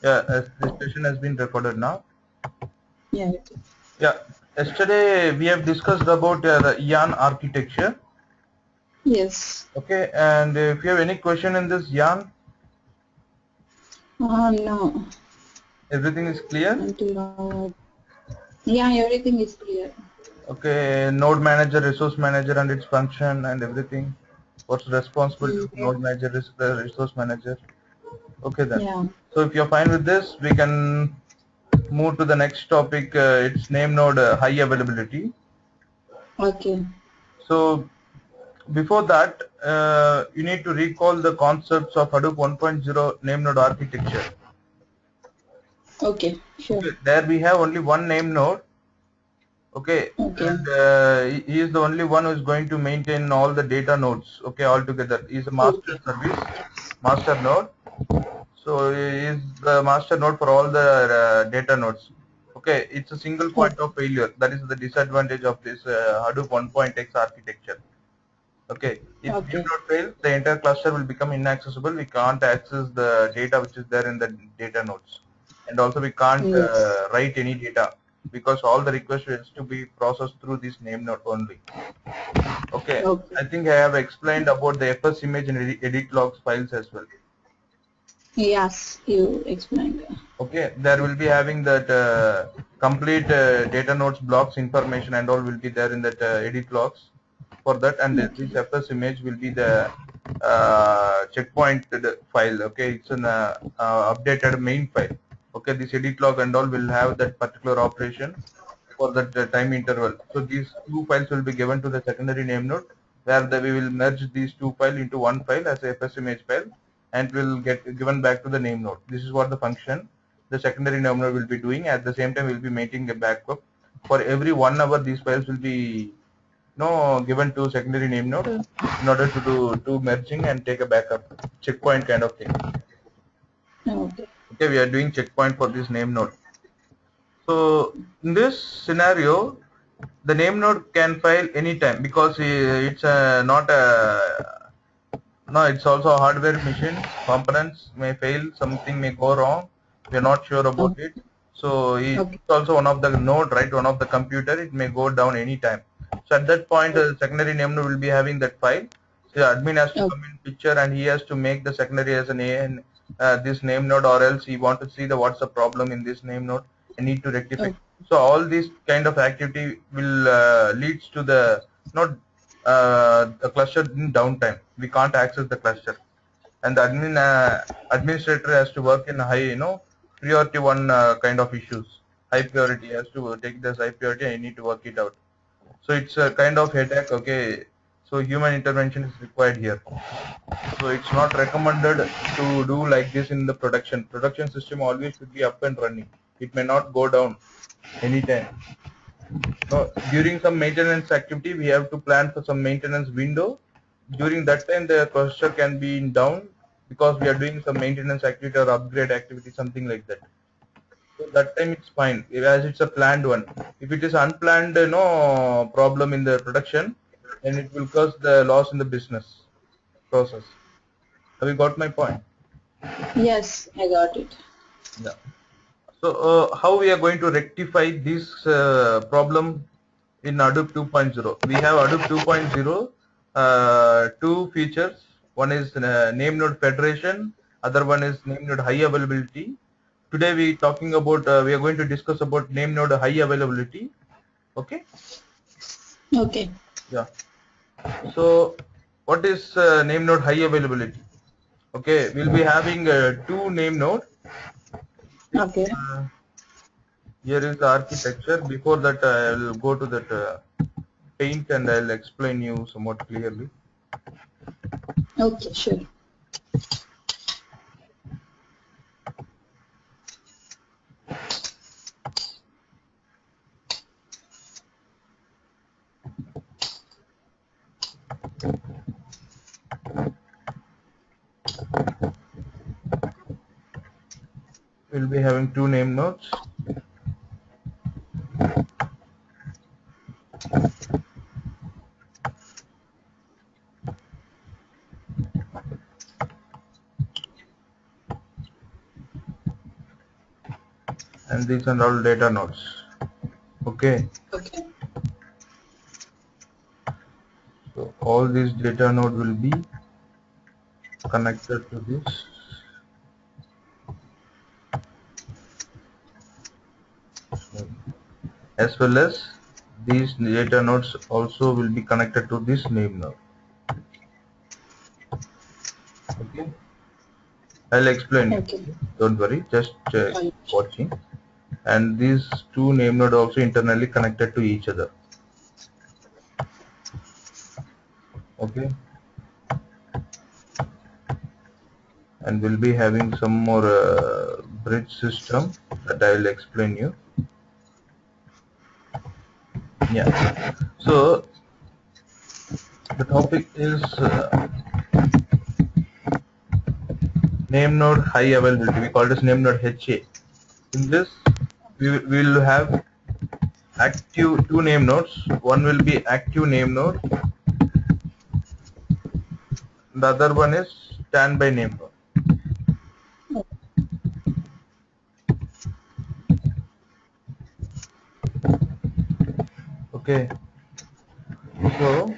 Yeah, this session has been recorded now. Yeah. Yeah, yesterday we have discussed about the yarn architecture. Yes. Okay, and if you have any question in this yarn, No. everything is clear. Until now. Yeah, everything is clear. Okay, node manager, resource manager, and its function and everything. What's responsibility of Yeah. node manager, resource manager. Okay then. Yeah. So if you're fine with this, we can move to the next topic. It's name node high availability. Okay. So before that, you need to recall the concepts of Hadoop 1.0 name node architecture. Okay. Sure. Okay, there we have only one name node. Okay, Okay. and he is the only one who is going to maintain all the data nodes. Okay, altogether, he is a master Okay. service, master node. So he is the master node for all the data nodes. Okay, it's a single point Okay. of failure. That is the disadvantage of this Hadoop 1.x architecture. Okay, if name Okay. node fails, the entire cluster will become inaccessible. We can't access the data which is there in the data nodes, and also we can't Yes. write any data because all the requests has to be processed through this name node only. Okay, Okay. I think I have explained about the FS image and edit logs files as well. Yes, you explained. Okay, there will be having that complete data nodes blocks information and all will be there in that edit logs for that, and Okay. this FS image will be the checkpoint file. Okay, it's an updated main file. Okay, this edit log and all will have that particular operation for that time interval. So these two files will be given to the secondary name node, where we will merge these two files into one file as a FS image file, and will get given back to the name node. This is what the function the secondary name node will be doing. At the same time, we'll be maintaining a backup. For every 1 hour, these files will be given to secondary name node in order to do merging and take a backup checkpoint kind of thing. Okay. Okay, we are doing checkpoint for this name node. So in this scenario, the name node can fail anytime because it's not a no, it's also a hardware machine. Components may fail, something may go wrong. We are not sure about Okay. it. So Okay. it's also one of the node, right? One of the computer. It may go down anytime. So at that point, the secondary name node will be having that file. So the admin has to Okay. come in picture and he has to make the secondary as an AN this name node, or else he want to see the what's the problem in this name node and need to rectify. Okay. So all this kind of activity will leads to the not the cluster in downtime. We can't access the cluster, and the administrator has to work in high, priority one kind of issues. High priority has to take this high priority and you need to work it out. So it's a kind of headache. Okay, so human intervention is required here. So it's not recommended to do like this in the production. Production system always should be up and running. It may not go down anytime. No, during some maintenance activity, we have to plan for some maintenance window. During that time, the cluster can be in down because we are doing some maintenance activity or upgrade activity, something like that. So that time it's fine, as it's a planned one. If it is unplanned, no problem in the production, then it will cause the loss in the business process. Have you got my point? Yes, I got it. Yeah. So how we are going to rectify this problem in Hadoop 2.0? We have Hadoop 2.0 two features. One is name node federation. Other one is name node high availability. Today we are going to discuss about name node high availability. Okay. Okay. Yeah. So what is name node high availability? Okay, we'll be having two name node. Okay. Here is the architecture. Before that, I will go to that paint and I'll explain you somewhat clearly. Okay. Sure. We'll be having two name nodes. and these are all data nodes. Okay. Okay. So all these data node will be connected to this. As well as these data nodes also will be connected to this name node. Okay. I'll explain Okay. it. Don't worry, just Fine. watching. And these two name nodes also internally connected to each other. Okay. And we'll be having some more bridge system that I will explain you. Yeah. So the topic is name node high availability. We call this name node HA. In this, we will have active two name nodes. One will be active name node. The other one is standby name node. Okay. So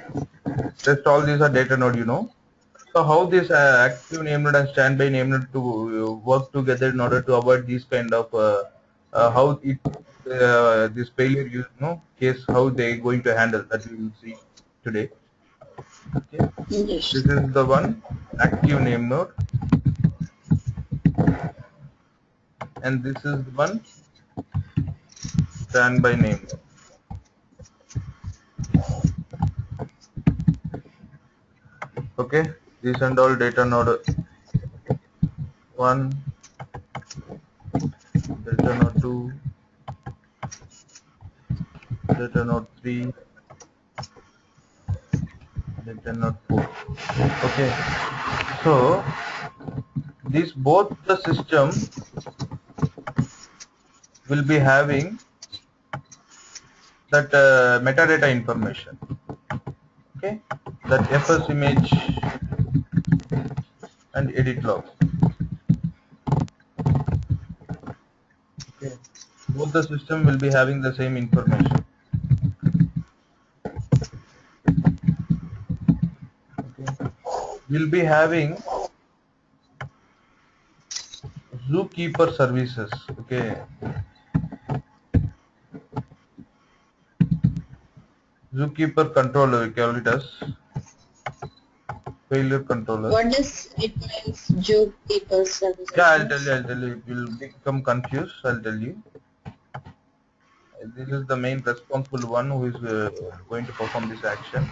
just all these are data node, you know. So how this active name node and standby name node to work together in order to avoid these kind of how it this failure you know case how they going to handle that we will see today. Okay. Yes. This is the one active name node and this is the one standby name node. Okay. These and all data node 1, data node 2, data node 3, data node 4. Okay. So these both the system will be having that metadata information. Okay. That FS image and edit log. Okay. Both the system will be having the same information. Okay. We'll be having Zookeeper services. Okay. Zookeeper controller, we call it as failure controller. What does it means, Zookeeper services? Yeah, I'll tell you. If you'll become confused, I'll tell you. This is the main responsible one who is going to perform this action.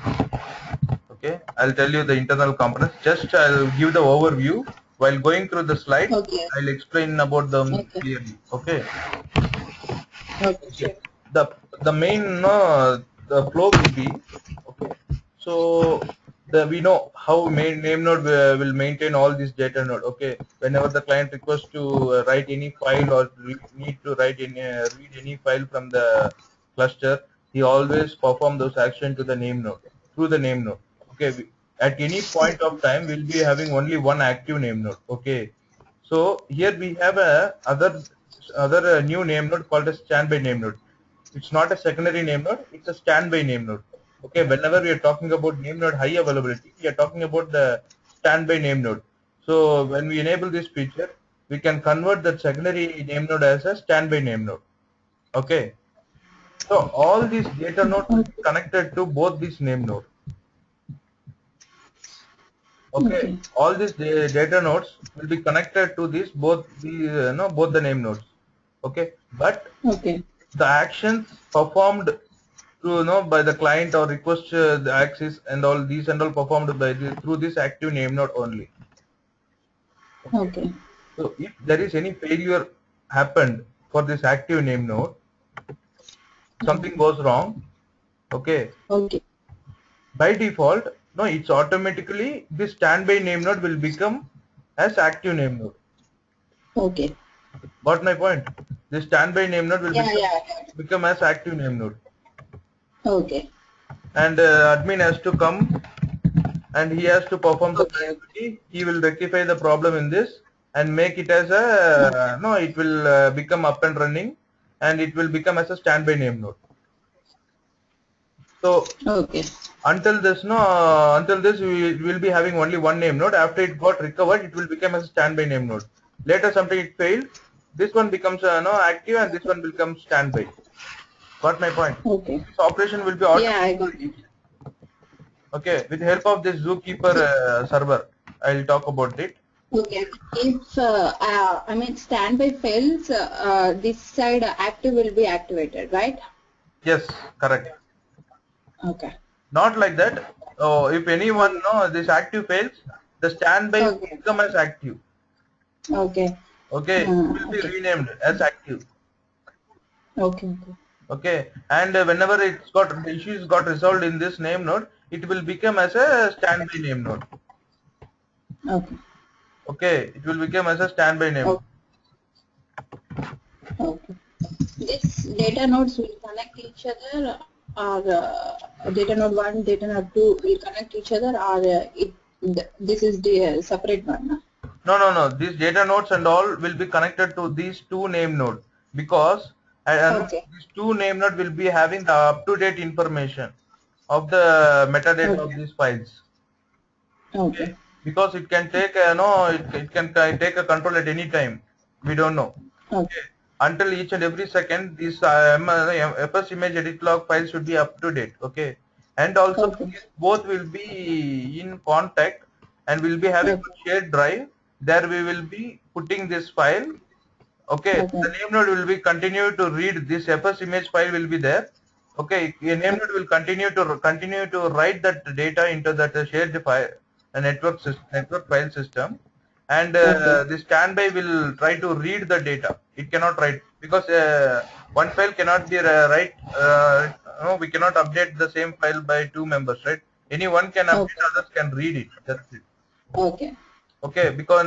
Okay, I'll tell you the internal components. Just I'll give the overview. While going through the slide, Okay. I'll explain about them clearly. Okay. Okay, sure. The main the flow will be okay. So we know how name node will maintain all this data node. Okay, whenever the client requests to write any file or need to write read any file from the cluster, he always perform those actions to the name node through the name node. Okay, at any point of time we'll be having only one active name node. Okay, so here we have a other new name node called a standby name node. It's not a secondary name node, it's a standby name node. Okay, whenever we are talking about name node high availability, we are talking about the standby name node. So when we enable this feature, we can convert that secondary name node as a standby name node. Okay. So all these data nodes will be connected to both these name nodes. Okay. All these data nodes will be connected to this both the both the name nodes. Okay, but the actions performed by the client or request the access and all these and all performed by through this active name node only. Okay. So if there is any failure happened for this active name node, something goes wrong. Okay. Okay. By default, no, it's automatically this standby name node will become as active name node. Okay. Got my point? This standby name node will become as active name node. Okay. And admin has to come and he has to perform the activity. He will rectify the problem in this and make it as a no, it will become up and running, and it will become as a standby name node. So Okay. until this we will be having only one name node. After it got recovered, it will become as a standby name node. Later something it failed, this one becomes active, and this one becomes standby. Got my point? Okay. This operation will be automatic. Yeah, I got it. Okay, with the help of this Zookeeper server, I'll talk about it. Okay. If I mean standby fails, this side active will be activated, right? Yes, correct. Okay. Not like that. Oh, if anyone this active fails, the standby will Okay. become as active. Okay. Okay, it will be Okay. renamed as active. Okay. Okay. Okay, and whenever the issues got resolved in this name node, it will become as a standby name node. Okay. Okay, it will become as a standby name. Okay. Okay. This data nodes will connect each other, or data node 1, data node 2 will connect each other, or this is the separate one? No. These data nodes and all will be connected to these two name nodes, because Okay. these two name nodes will be having the up-to-date information of the metadata of these files. Okay. Because it can take it can take a control at any time. We don't know. Okay. Until each and every second, these FS image edit log files should be up to date. Okay, and also Okay. both will be in contact and will be having a shared drive. There we will be putting this file. Okay, the name node will be continue to read this FS image file will be there. Okay, a name node will continue to write that data into that shared file, a network file system, and the standby will try to read the data. It cannot write, because one file cannot be write. No, we cannot update the same file by two members, right? Any one can update, others can read it. That's it. Okay. Okay, because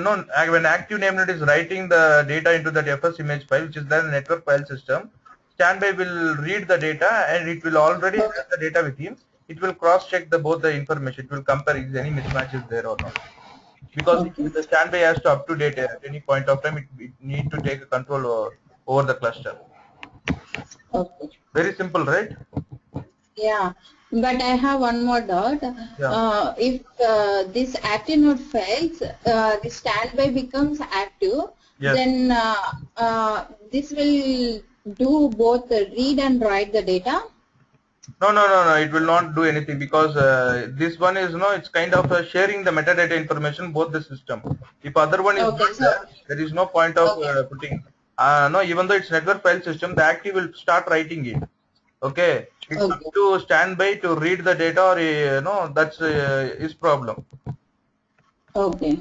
when active name node is writing the data into that FS image file, which is the network file system, standby will read the data, and it will already have the data with him. It will cross check both the information. It will compare if any mismatches there or not. Because the standby has to up to date at any point of time. It need to take a control over the cluster. Okay. Very simple, right? Yeah, but I have one more doubt. If this active node fails, the standby becomes active, then this will do both read and write the data? No. It will not do anything, because this one is it's kind of sharing the metadata information both the system. If other one is not there is no point of putting. No, even though it's network file system, the active will start writing it. Okay, it's up to standby to read the data, or that's his problem. Okay.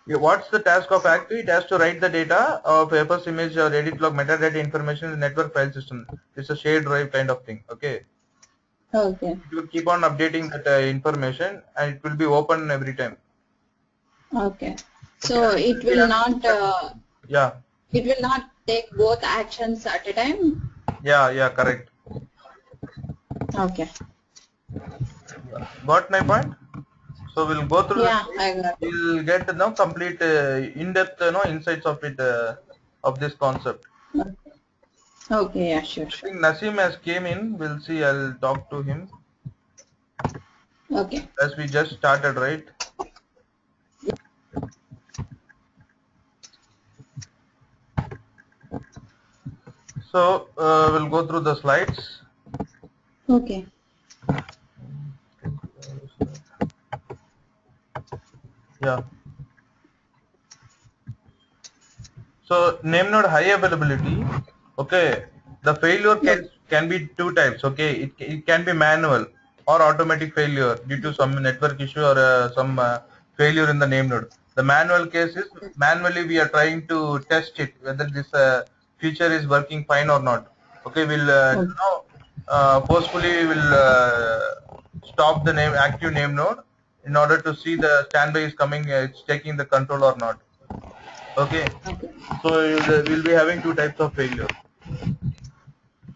What's the task of active? It has to write the data of FS image or edit log metadata information in the network file system. It's a shared drive kind of thing. Okay. Okay. It will keep on updating that information, and it will be open every time. Okay. So it will not. Yeah. It will not take both actions at a time. Yeah. Correct. Okay. Got my point? So we'll go through. Yeah, I got it. We'll get complete in-depth insights of it of this concept. Okay, yeah, sure. I think Nasim has came in. We'll see. I'll talk to him. Okay. As we just started, right? So we'll go through the slides. Okay. Yeah. So name node high availability. Okay. The failure can be two types. Okay. It can be manual or automatic failure due to some network issue or some failure in the name node. The manual case is manually we are trying to test it whether this feature is working fine or not. Okay. We'll forcefully will stop the active name node in order to see the standby is coming. It's taking the control or not. Okay. So we'll be having two types of failure.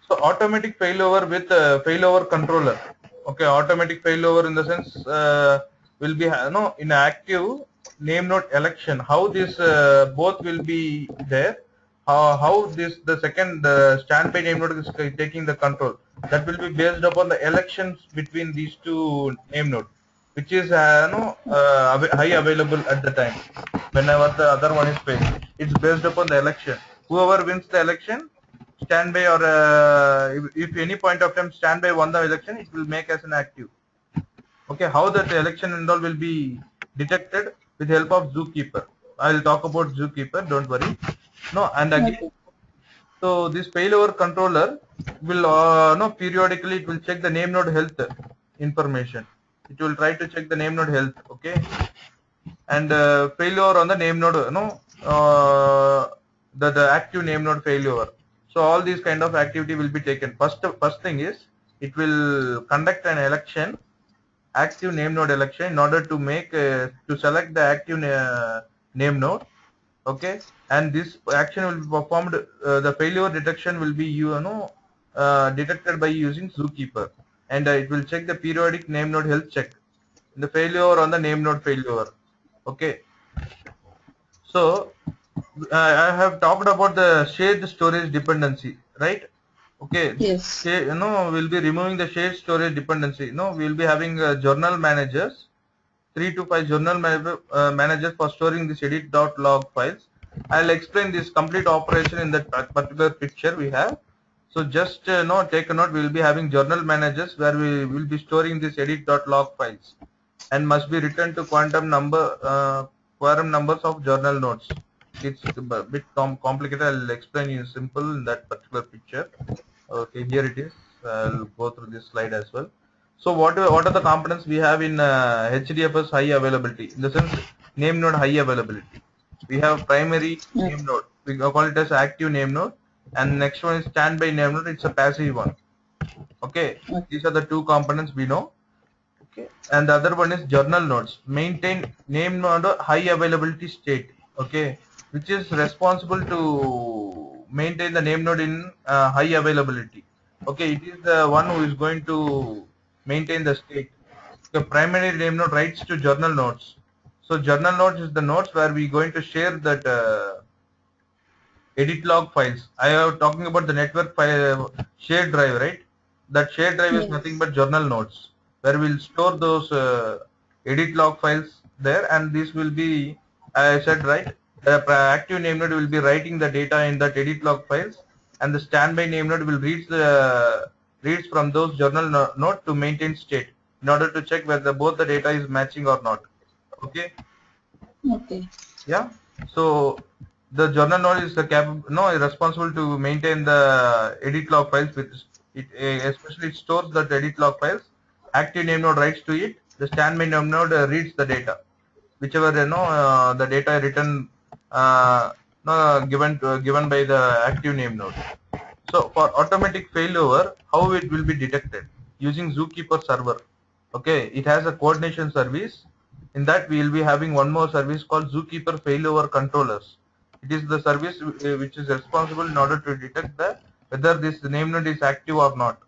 So automatic failover with failover controller. Okay, automatic failover in the sense will be in active. name node election, how this both will be there, how this the second standby name node is taking the control, that will be based upon the elections between these two name nodes, which is high available at the time whenever the other one is failed. It's based upon the election. Whoever wins the election, standby, or if any point of time standby won the election, it will make as an active. Okay, how that election and all will be detected with help of Zookeeper. I'll talk about Zookeeper, don't worry. No, and again, so this failover controller will periodically it will check the name node health information. It will try to check the name node health, okay, and failover on the name node, the active name node failover. So all these kind of activity will be taken. First thing is it will conduct an election, active name node election, in order to make to select the active name node, okay, and this action will be performed. The failure detection will be detected by using Zookeeper, and it will check the periodic name node health check, the failure on the name node failure. Okay, so I have talked about the shared storage dependency, right? Okay. Yes. We'll be removing the shared storage dependency. We'll be having journal managers, 3 to 5 journal managers for storing this edit.log files. I'll explain this complete operation in that particular picture we have. So just take a note. We will be having journal managers where we will be storing this edit.log files, and must be returned to quantum numbers of journal nodes. It's a bit complicated. I'll explain you simple in that particular picture. Okay, here it is. I'll go through this slide as well. So what are the components we have in HDFS high availability? In the sense, name node high availability. We have primary name node. We call it as active name node, and next one is standby name node. It's a passive one. Okay, these are the two components we know. Okay, and the other one is journal nodes. Maintain name node high availability state. Okay, which is responsible to maintain the name node in high availability. Okay, it is the one who is going to maintain the state. The primary name node writes to journal nodes. So journal nodes is the nodes where we going to share that edit log files. I am talking about the network file shared drive, right? That shared drive is nothing but journal nodes, where we'll store those edit log files there, and this will be, I said, right, the active name node will be writing the data in that edit log files, and the standby name node will reads from those journal node to maintain state in order to check whether both the data is matching or not. Okay. Okay. Yeah. So the journal node is responsible to maintain the edit log files with it, especially it stores the edit log files. Active name node writes to it. The standby name node reads the data, whichever the data written given by the active name node. So for automatic failover, how it will be detected? Using Zookeeper server. Okay, it has a coordination service. In that we will be having one more service called Zookeeper failover controllers. It is the service which is responsible in order to detect whether this name node is active or not.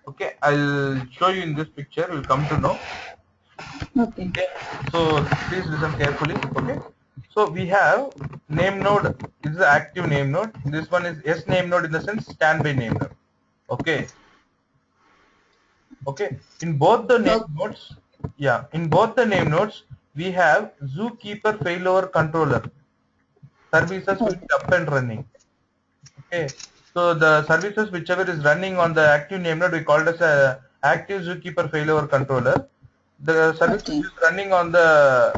Okay, I'll show you in this picture. You'll come to know. Okay. So please listen carefully. Okay. So we have name node is the active name node. This one is S name node, in the sense standby name node. Okay. Okay. In both the name nodes, in both the name nodes, we have Zookeeper failover controller services will be up and running. Okay. So the services whichever is running on the active name node, we call it as a active Zookeeper failover controller. The service which is running on the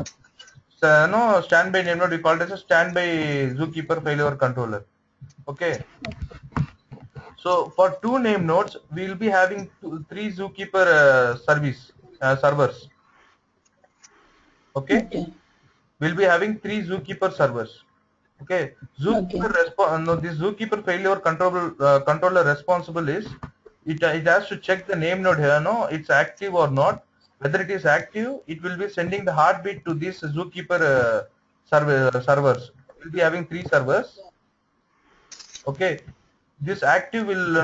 standby name node, we call it as a standby Zookeeper failover controller. Okay. So for two name nodes, we will be having three Zookeeper servers. Okay. We'll be having three Zookeeper servers. Okay. Zookeeper this Zookeeper failover controller responsible is it has to check the name node here. It's active or not. Whether it is active, it will be sending the heartbeat to this Zookeeper servers. We'll be having three servers. Okay. This active will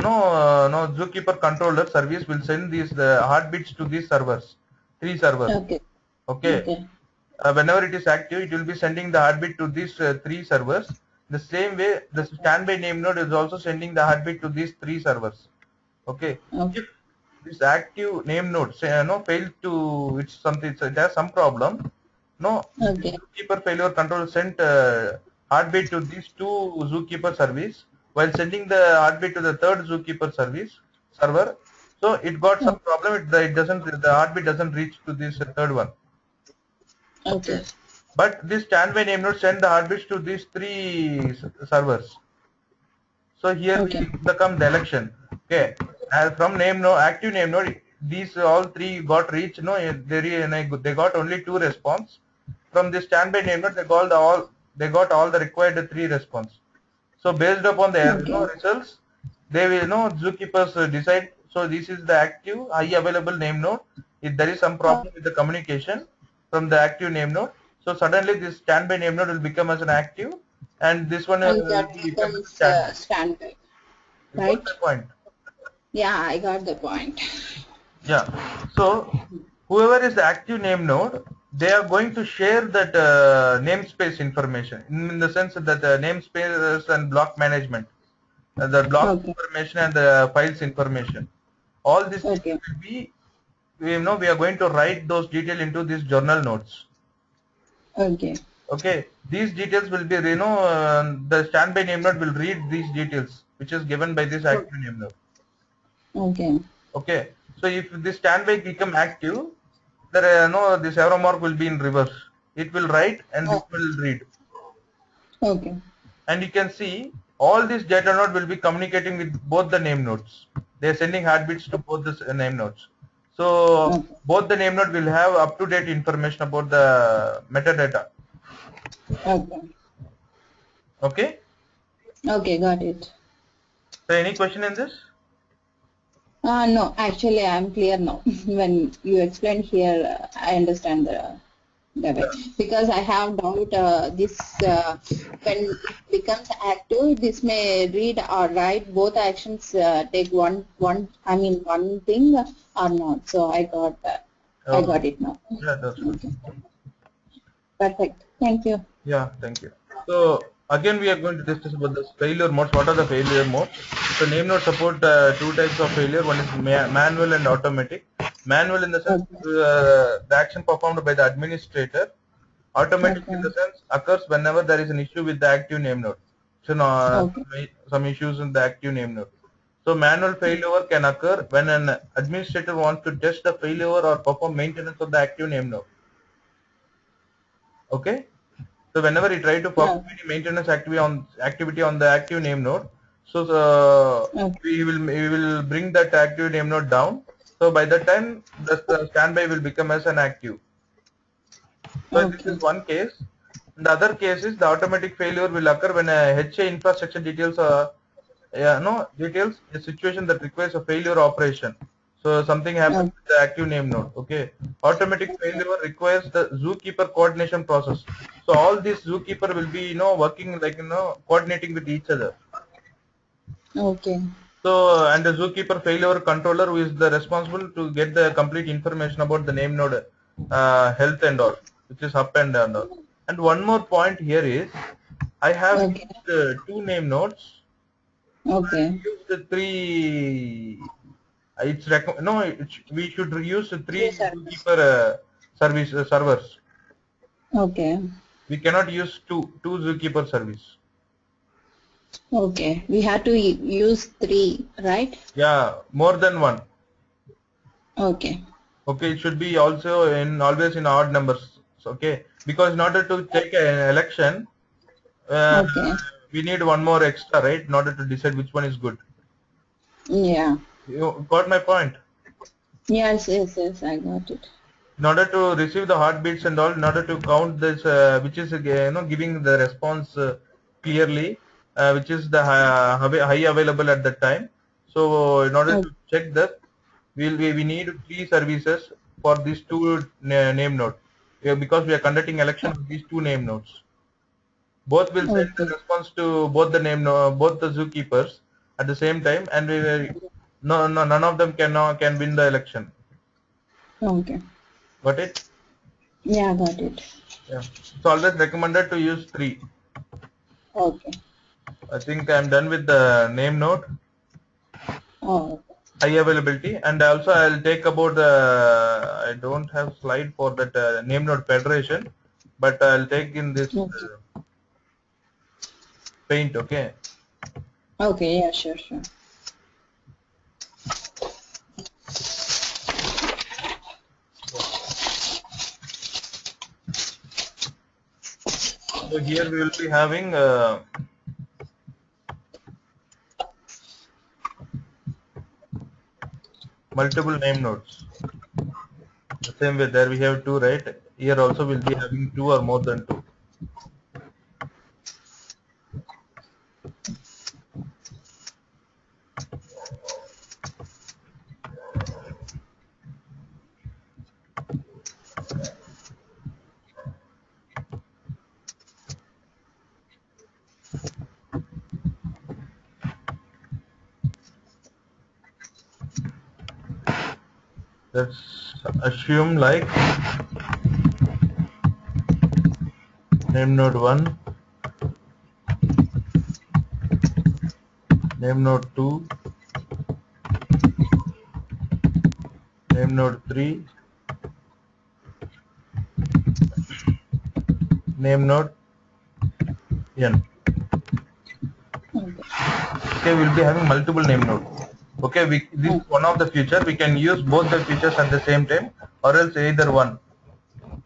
Zookeeper controller service will send these heartbeats to these servers, three servers. Okay. whenever it is active, it will be sending the heartbeat to these three servers. The same way, the standby name node is also sending the heartbeat to these three servers. Okay. Okay. If this active name node say, failed to, it's something, so it has some problem. No, Okay. zookeeper failure control sent heartbeat to these two zookeeper service while sending the heartbeat to the third zookeeper service server. So it got some problem. It doesn't, the heartbeat doesn't reach to this third one. Okay. But this standby name node send the heartbeats to these three servers. So here Okay. we become the election. Okay. And from name node, active name node, these all three got reached. No, they got only 2 response. From this standby name node, they got all the required 3 response. So based upon the results, they will zookeepers decide. So this is the active high available name node. If there is some problem with the communication from the active name node, so suddenly this standby name node will become as an active, and this one And will that become becomes standby. standby. You Right? got the point? Yeah, I got the point. Yeah. So whoever is the active name node, they are going to share that namespace information in the sense that namespace and block management, the block information and the files information. All this will be, we are going to write those details into these journal nodes. Okay. Okay. These details will be, the standby name node will read these details, which is given by this active name node. Okay. Okay. So if this standby become active, this arrow mark will be in reverse. It will write and it will read. Okay. And you can see all these data node will be communicating with both the name nodes. They are sending heartbeats to both the name nodes. So both the name node will have up-to-date information about the metadata. Okay. Okay. Okay, got it. So any question in this? No, actually I'm clear now. When you explained here, I understand the way. Because I have doubt this when it becomes active, this may read or write both actions take one thing or not. So I got I got it now. Yeah, that's good. Perfect. Thank you. Yeah, thank you. So again, we are going to discuss about the failure modes. What are the failure modes? So name node support 2 types of failure. One is manual and automatic. Manual in the sense the action performed by the administrator. Automatic in the sense occurs whenever there is an issue with the active name node. So some issues in the active name node. So manual failure can occur when an administrator wants to test the failure or perform maintenance of the active name node. Okay. So whenever you try to perform any maintenance activity on the active name node, so we will bring that active name node down. So by that time, the standby will become as an active. So this is one case. The other case is the automatic failure will occur when a HA infrastructure details details a situation that requires a failure operation. So something happens with the active name node. Okay. Automatic failure requires the zookeeper coordination process. So all these zookeeper will be working like coordinating with each other. Okay. So and the zookeeper failure controller who is the responsible to get the complete information about the name node health and all, which is up and down. And one more point here is I have used 2 name nodes. Okay. I used the 3. We should use 3 zookeeper servers. Okay. We cannot use two zookeeper service. Okay, we have to use 3, right? Yeah, more than 1. Okay. Okay, it should be also always in odd numbers. Okay, because in order to take an election, we need 1 more extra, right? In order to decide which one is good. Yeah. You got my point? Yes, I got it. In order to receive the heartbeats and all, in order to count this, which is giving the response clearly, which is the high available at that time. So in order to check that, we need 3 services for these 2 name nodes, because we are conducting election of these 2 name nodes. Both will send the response to both the both the zookeepers at the same time, and none of them can win the election. Okay. Got it? Yeah, got it. Yeah. It's always recommended to use 3. Okay. I think I'm done with the name node, Oh. high availability, and also I'll take about the, I don't have slide for that name node federation, but I'll take in this Okay. paint, okay? Okay. Yeah. Sure. Sure. So here we will be having multiple name nodes. The same way there we have 2, right? Here also we'll be having 2 or more than 2. Let's assume like name node 1, name node 2, name node 3, name node n. Okay. Okay, we'll be having multiple name nodes. Okay, this is one of the feature. We can use both the features at the same time, or else either one.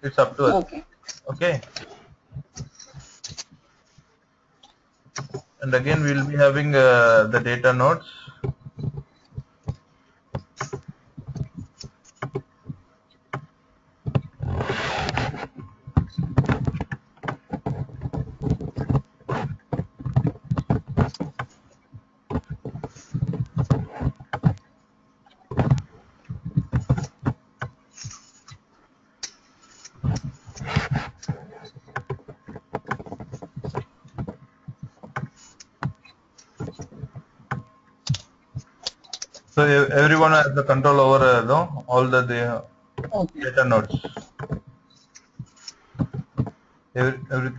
It's up to us. Okay. Okay. And again, we'll be having the data nodes. So everyone has the control over all the Okay. data nodes.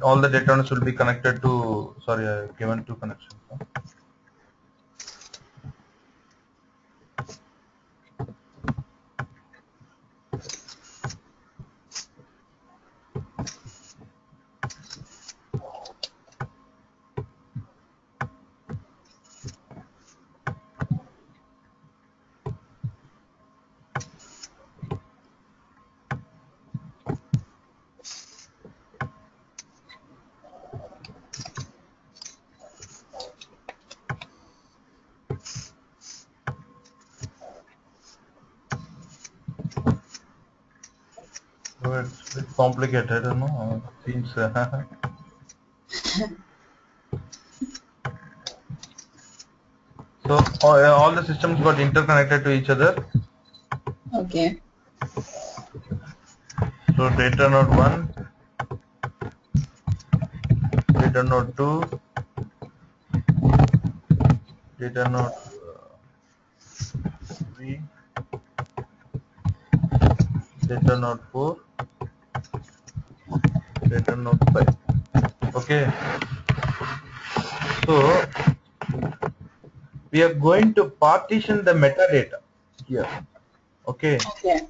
All the data nodes will be connected to, sorry, I've given 2 connections. So it's a bit complicated, I don't know. Seems. So all the systems got interconnected to each other. Okay. So data node 1, data node 2, data node 3, data node 4, data node 5. Okay. So we are going to partition the metadata here. Okay. Okay.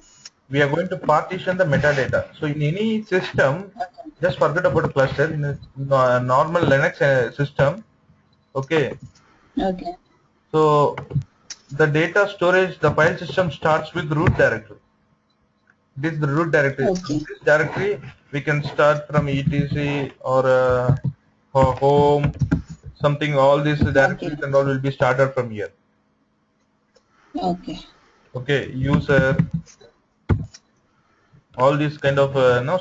We are going to partition the metadata. So in any system, just forget about cluster. In a normal Linux system, okay. Okay. So the data storage, the file system starts with root directory. This is the root directory. Okay. This directory we can start from etc or home, something. All these directories and all will be started from here. Okay. Okay, user. All these kind of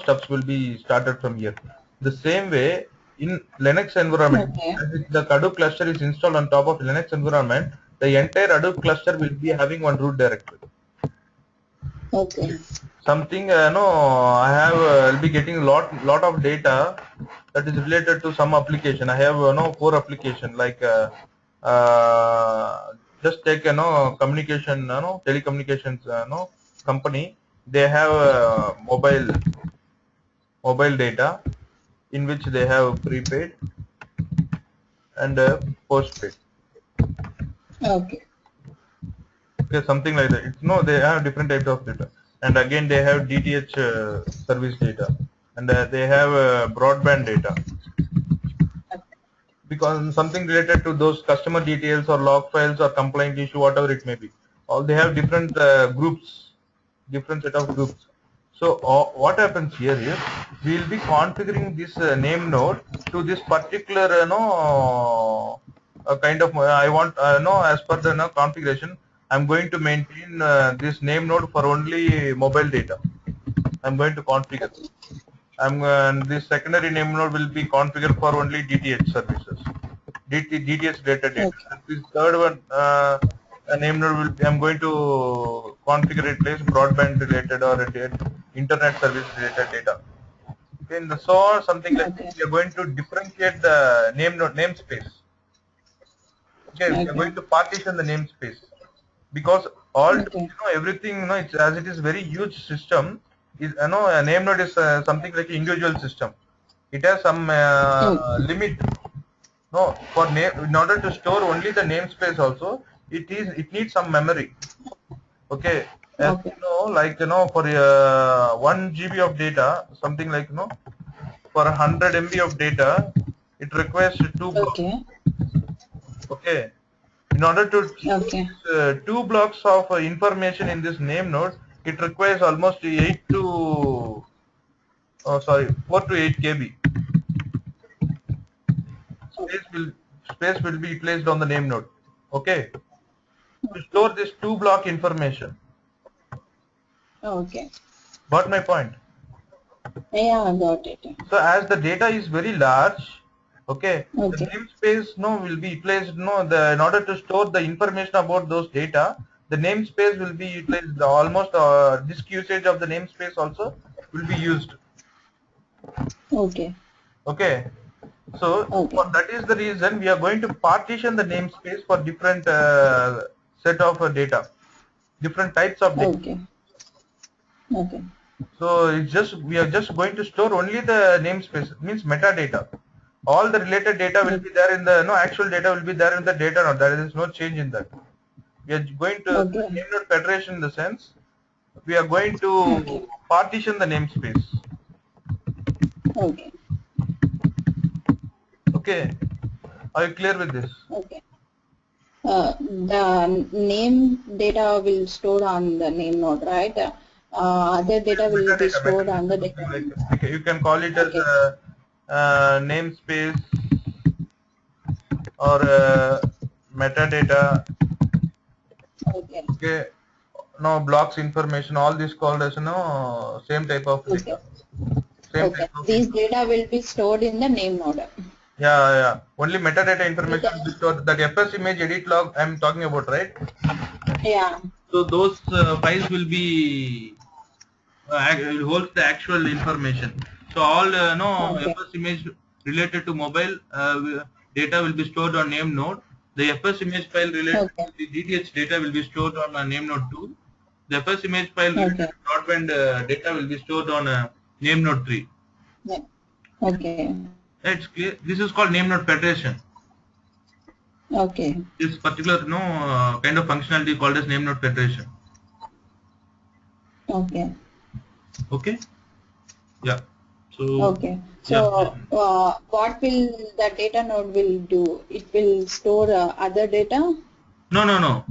stuffs will be started from here. The same way in Linux environment, as the Hadoop cluster is installed on top of Linux environment, the entire Hadoop cluster will be having one root directory. Okay. Something I have I'll be getting a lot of data that is related to some application. I have 4 application like just take communication telecommunications company. They have a mobile mobile data in which they have prepaid and postpaid. Okay. Okay, something like that. It's, no, they have different types of data, and again they have DTH service data, and they have broadband data. Because something related to those customer details or log files or complaint issue, whatever it may be. All they have different groups, different set of groups. So what happens here is we will be configuring this name node to this particular kind of I want as per the configuration. I'm going to maintain this name node for only mobile data. I'm going to configure. This secondary name node will be configured for only DTH services, DTH data. Okay. This third one, a name node will be, I'm going to configure it as broadband related or internet service related data. Okay, and so something like this, we are going to differentiate the name node namespace. Okay, we are going to partition the namespace because all everything it's, as it is very huge system. Is a name node is something like an individual system. It has some limit. No, for name, in order to store only the namespace also, it needs some memory. Okay, as like for 1 GB of data, something like for 100 MB of data, it requires 2 blocks. Okay, in order to 2 blocks of information in this name node, it requires almost 4 to 8 KB. Space will be placed on the name node. Okay, to store this 2 block information. Okay. Got my point? Yeah, I got it. So as the data is very large, the namespace will be placed in order to store the information about those data. The namespace will be utilized almost disk usage of the namespace also will be used. Okay. Okay. So that is the reason we are going to partition the namespace for different set of data, different types of data. Okay. Okay. So it's we are just going to store only the namespace, means metadata. All the related data will be there in the actual data will be there in the data node. There is no change in that. We are going to name node federation in the sense we are going to partition the namespace. Okay. Okay. Are you clear with this? Okay. The name data will store on the name node, right? Other data will be stored on the data node. Okay. You can call it as namespace or metadata. Okay. Okay. No blocks information. All this called as same type of data. Same type of These data will be stored in the name node. Yeah. Only metadata information will be stored. That FS image edit log I'm talking about, right? Yeah. So those files will be holds the actual information. So all FS image related to mobile data will be stored on name node. The FS image file related to the DTH data will be stored on name node 2. The FS image file related to broadband data will be stored on name node 3. Yeah. Okay. It's clear. This is called name node federation. Okay. This particular kind of functionality called as name node federation. Okay. Okay. Yeah. So. Okay. So what will the data node will do? It will store other data? No.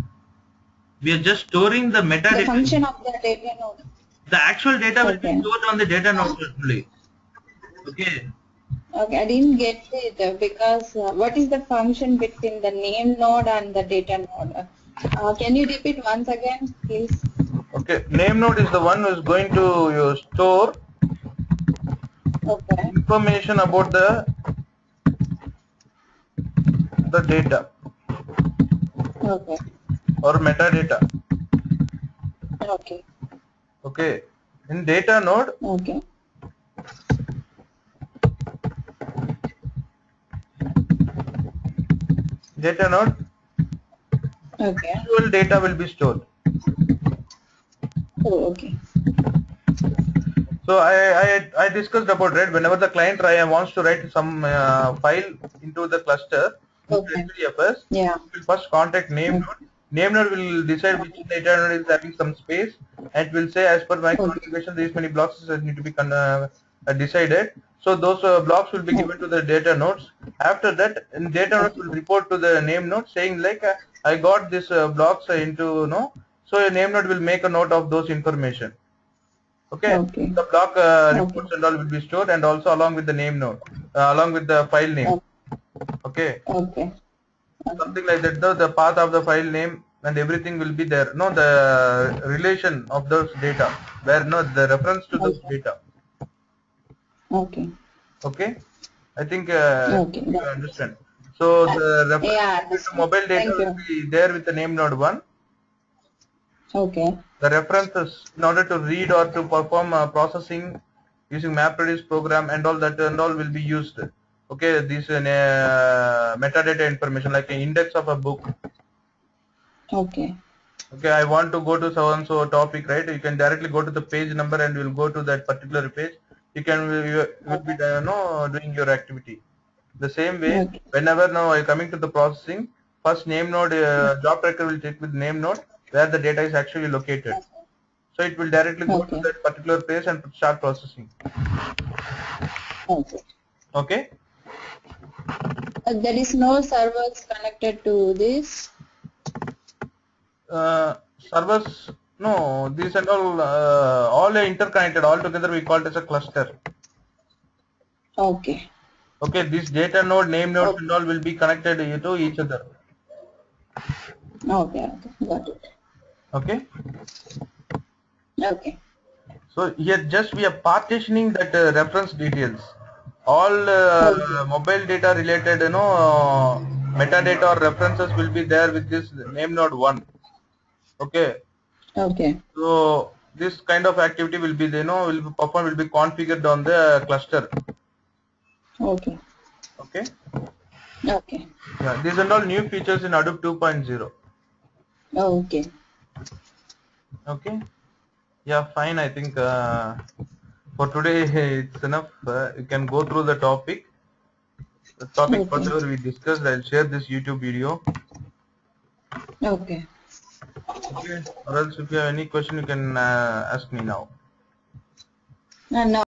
We are just storing the metadata. The function of the data node. The actual data will be stored on the data node only. Okay. Okay, I didn't get it because what is the function between the name node and the data node? Can you repeat once again, please? Okay, name node is the one who is going to store information about the data. Okay. Or metadata. Okay. Okay. In data node. Okay. Data node. Okay. Actual data will be stored. Oh, okay. So I discussed about, right, whenever the client wants to write some file into the cluster, Okay. HDFS, Yeah. will first contact name node. Name node will decide which data node is having some space, and will say, as per my configuration, these many blocks need to be decided. So those blocks will be given to the data nodes. After that, data nodes will report to the name node saying like, I got this blocks into so a name node will make a note of those information. Okay. Okay. The block reports and all will be stored, and also along with the name node, along with the file name. Okay. Okay. Something like that. The path of the file name and everything will be there. No, the relation of those data, where the reference to those data. Okay. Okay. I think Okay. you understand. So the reference to mobile data Thank will you. be there with the name node 1. Okay. The references in order to read or to perform processing using MapReduce program and all that and all will be used. Okay, this metadata information like an index of a book. Okay. Okay, I want to go to so and so topic, right? You can directly go to the page number and will go to that particular page. You will be doing your activity. The same way, whenever now I coming to the processing, first name node job tracker will check with name node where the data is actually located. So it will directly go to that particular place and start processing. Okay. Okay. There is no servers connected to this. Servers, no, these and all are interconnected. All together we call it as a cluster. Okay. Okay, this data node, name nodes and all will be connected to each other. Okay. Okay. Got it. Okay. Okay. So here just we are partitioning that reference details. All mobile data related, metadata or references will be there with this name node 1. Okay. Okay. So this kind of activity will be, will be configured on the cluster. Okay. Okay. Okay. Yeah, these are all new features in Hadoop 2.0. Okay. Okay. Yeah, fine. I think for today it's enough. You can go through the topic. The topic whatever we discussed, I'll share this YouTube video. Okay. Okay. Or else if you have any question, you can ask me now. No.